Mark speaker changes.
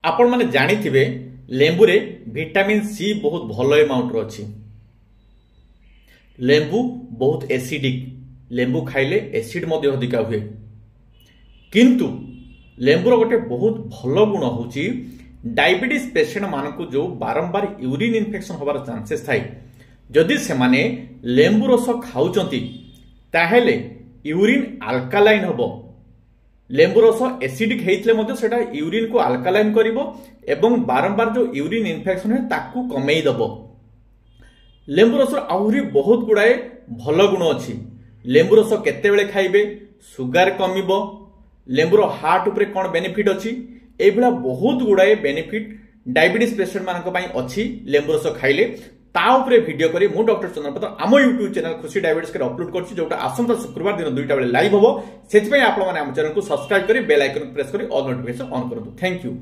Speaker 1: आपण माने जानिथिबे लेंबू रे विटामिन सी बहुत भलो अमाउंट रो अछि। लेंबू बहुत एसिडिक, लेंबू खाइले एसिड मध्य अधिका हुए। किंतु लेंबूर गोटे बहुत भलो गुण होची डायबिटीज पेशेंट मानकु जो बारंबार यूरिन इन्फेक्शन होबार चांसेस थाई, जदि से माने लेंबू रस खाउचंती ताहेले यूरिन अल्कालाइन होबो। लेंबू रस एसिडिक हेइतले मध्य सेटा यूरिन को अल्कालाइन करिवो एवं बारंबार जो यूरिन इन्फेक्शन है ताकू कमेई दबो। लेंबू रस आहुरी बहुत गुड़ाए भल गुण अच्छी। लेंबू रस केते बेले खाइबे, सुगार कमिबो, लेंबूर हार्ट उपरे कौन बेनिफिट अच्छी, ए भला बहुत गुड़ाए बेनिफिट डायबिटीज पेशेंट मानक पई अच्छी। लेंबू रस खाइले ता उपरे वीडियो करी मु डॉक्टर चंद्रपत्र आम यूट्यूब चैनल खुशी डायबिटीज के अपलोड करछि, जोटा आसंता शुक्रवार दिन 2टा बेले लाइव होबो। सेति पई आपण माने हम चैनल को सब्सक्राइब करी बेल आइकन प्रेस करी ऑल नोटिफिकेशन ऑन करंतु। Thank you.